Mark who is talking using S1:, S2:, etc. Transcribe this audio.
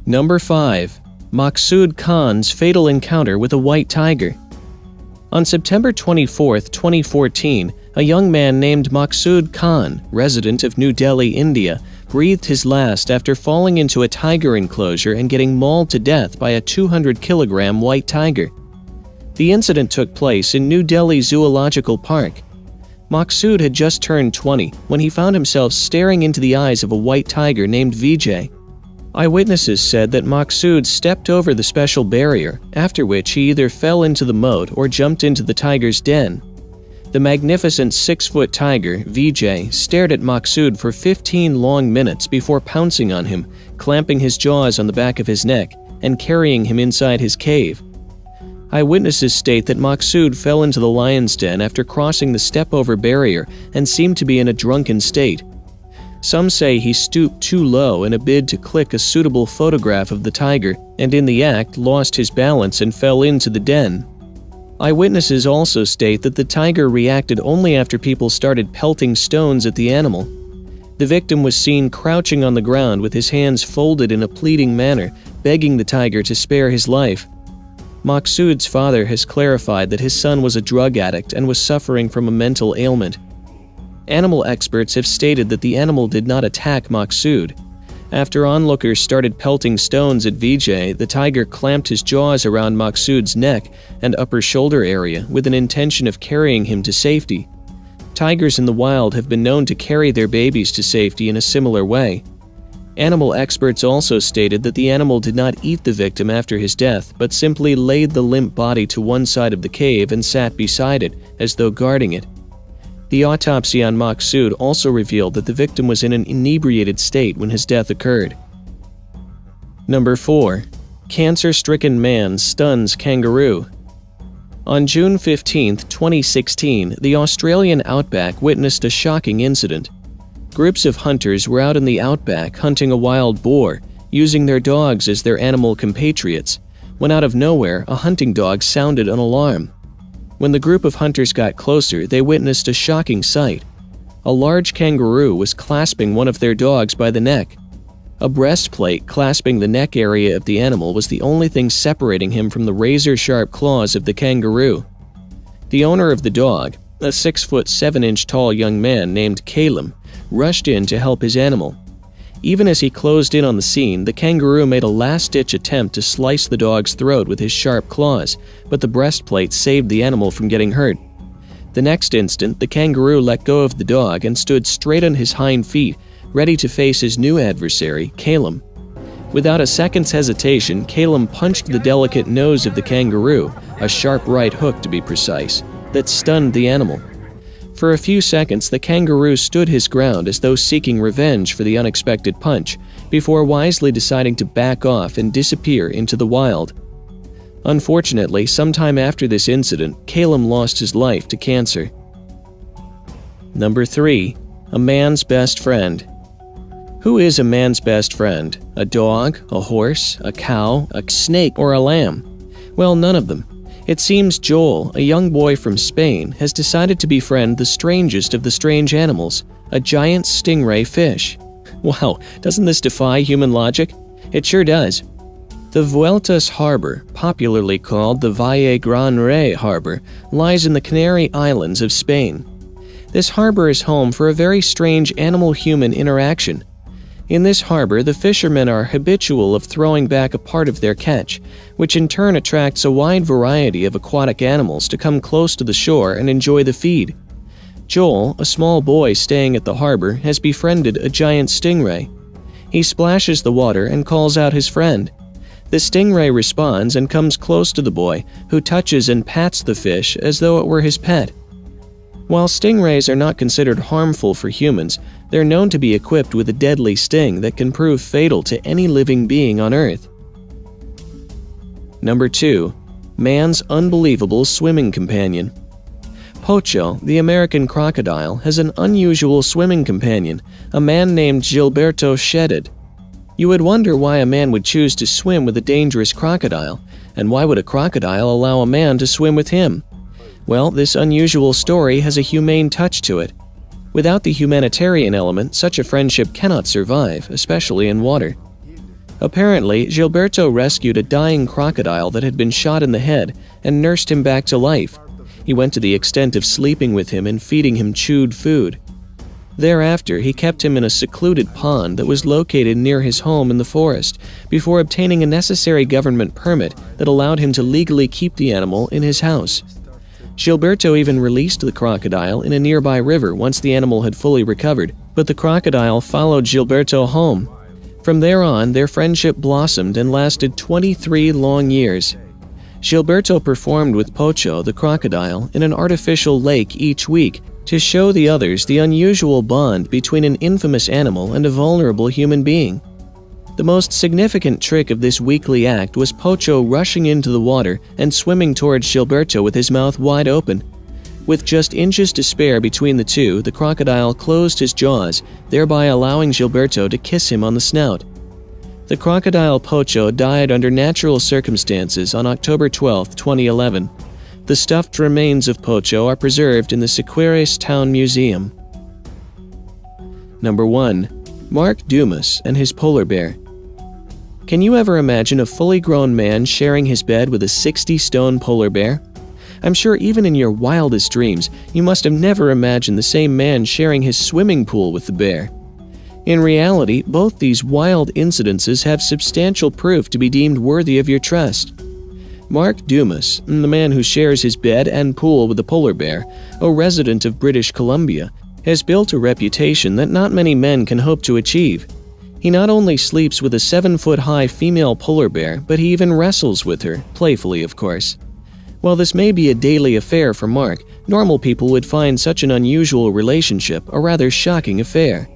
S1: Number 5. Maqsood Khan's fatal encounter with a white tiger. On September 24, 2014, a young man named Maqsood Khan, resident of New Delhi, India, breathed his last after falling into a tiger enclosure and getting mauled to death by a 200-kilogram white tiger. The incident took place in New Delhi Zoological Park. Maqsood had just turned 20 when he found himself staring into the eyes of a white tiger named Vijay. Eyewitnesses said that Maqsood stepped over the special barrier, after which he either fell into the moat or jumped into the tiger's den. The magnificent 6-foot tiger, Vijay, stared at Maqsood for 15 long minutes before pouncing on him, clamping his jaws on the back of his neck, and carrying him inside his cave. Eyewitnesses state that Maqsood fell into the lion's den after crossing the step-over barrier and seemed to be in a drunken state. Some say he stooped too low in a bid to click a suitable photograph of the tiger, and in the act lost his balance and fell into the den. Eyewitnesses also state that the tiger reacted only after people started pelting stones at the animal. The victim was seen crouching on the ground with his hands folded in a pleading manner, begging the tiger to spare his life. Maqsood's father has clarified that his son was a drug addict and was suffering from a mental ailment. Animal experts have stated that the animal did not attack Maqsood. After onlookers started pelting stones at Vijay, the tiger clamped his jaws around Maqsood's neck and upper shoulder area with an intention of carrying him to safety. Tigers in the wild have been known to carry their babies to safety in a similar way. Animal experts also stated that the animal did not eat the victim after his death, but simply laid the limp body to one side of the cave and sat beside it, as though guarding it. The autopsy on Maqsood also revealed that the victim was in an inebriated state when his death occurred. Number 4. Cancer-stricken man stuns kangaroo. On June 15, 2016, the Australian outback witnessed a shocking incident. Groups of hunters were out in the outback hunting a wild boar, using their dogs as their animal compatriots, when out of nowhere a hunting dog sounded an alarm. When the group of hunters got closer, they witnessed a shocking sight. A large kangaroo was clasping one of their dogs by the neck. A breastplate clasping the neck area of the animal was the only thing separating him from the razor-sharp claws of the kangaroo. The owner of the dog, a 6'7" tall young man named Calum, rushed in to help his animal. Even as he closed in on the scene, the kangaroo made a last-ditch attempt to slice the dog's throat with his sharp claws, but the breastplate saved the animal from getting hurt. The next instant, the kangaroo let go of the dog and stood straight on his hind feet, ready to face his new adversary, Calum. Without a second's hesitation, Calum punched the delicate nose of the kangaroo, a sharp right hook to be precise, that stunned the animal. For a few seconds, the kangaroo stood his ground as though seeking revenge for the unexpected punch, before wisely deciding to back off and disappear into the wild. Unfortunately, sometime after this incident, Calum lost his life to cancer. Number 3. A man's best friend. Who is a man's best friend? A dog, a horse, a cow, a snake, or a lamb? Well, none of them. It seems Joel, a young boy from Spain, has decided to befriend the strangest of the strange animals, a giant stingray fish. Wow, doesn't this defy human logic? It sure does. The Vueltas Harbor, popularly called the Valle Gran Rey Harbor, lies in the Canary Islands of Spain. This harbor is home for a very strange animal-human interaction. In this harbor, the fishermen are habitual of throwing back a part of their catch, which in turn attracts a wide variety of aquatic animals to come close to the shore and enjoy the feed. Joel, a small boy staying at the harbor, has befriended a giant stingray. He splashes the water and calls out his friend. The stingray responds and comes close to the boy, who touches and pats the fish as though it were his pet. While stingrays are not considered harmful for humans, they're known to be equipped with a deadly sting that can prove fatal to any living being on Earth. Number 2. Man's unbelievable swimming companion. Pocho, the American crocodile, has an unusual swimming companion, a man named Gilberto Shedid. You would wonder why a man would choose to swim with a dangerous crocodile, and why would a crocodile allow a man to swim with him? Well, this unusual story has a humane touch to it. Without the humanitarian element, such a friendship cannot survive, especially in water. Apparently, Gilberto rescued a dying crocodile that had been shot in the head and nursed him back to life. He went to the extent of sleeping with him and feeding him chewed food. Thereafter, he kept him in a secluded pond that was located near his home in the forest before obtaining a necessary government permit that allowed him to legally keep the animal in his house. Gilberto even released the crocodile in a nearby river once the animal had fully recovered, but the crocodile followed Gilberto home. From there on, their friendship blossomed and lasted 23 long years. Gilberto performed with Pocho, the crocodile, in an artificial lake each week to show the others the unusual bond between an infamous animal and a vulnerable human being. The most significant trick of this weekly act was Pocho rushing into the water and swimming towards Gilberto with his mouth wide open. With just inches to spare between the two, the crocodile closed his jaws, thereby allowing Gilberto to kiss him on the snout. The crocodile Pocho died under natural circumstances on October 12, 2011. The stuffed remains of Pocho are preserved in the Siquirres Town Museum. Number 1. Mark Dumas and his polar bear. Can you ever imagine a fully grown man sharing his bed with a 60-stone polar bear? I'm sure even in your wildest dreams, you must have never imagined the same man sharing his swimming pool with the bear. In reality, both these wild incidences have substantial proof to be deemed worthy of your trust. Mark Dumas, the man who shares his bed and pool with the polar bear, a resident of British Columbia, has built a reputation that not many men can hope to achieve. He not only sleeps with a 7-foot-high female polar bear, but he even wrestles with her, playfully of course. While this may be a daily affair for Mark, normal people would find such an unusual relationship a rather shocking affair.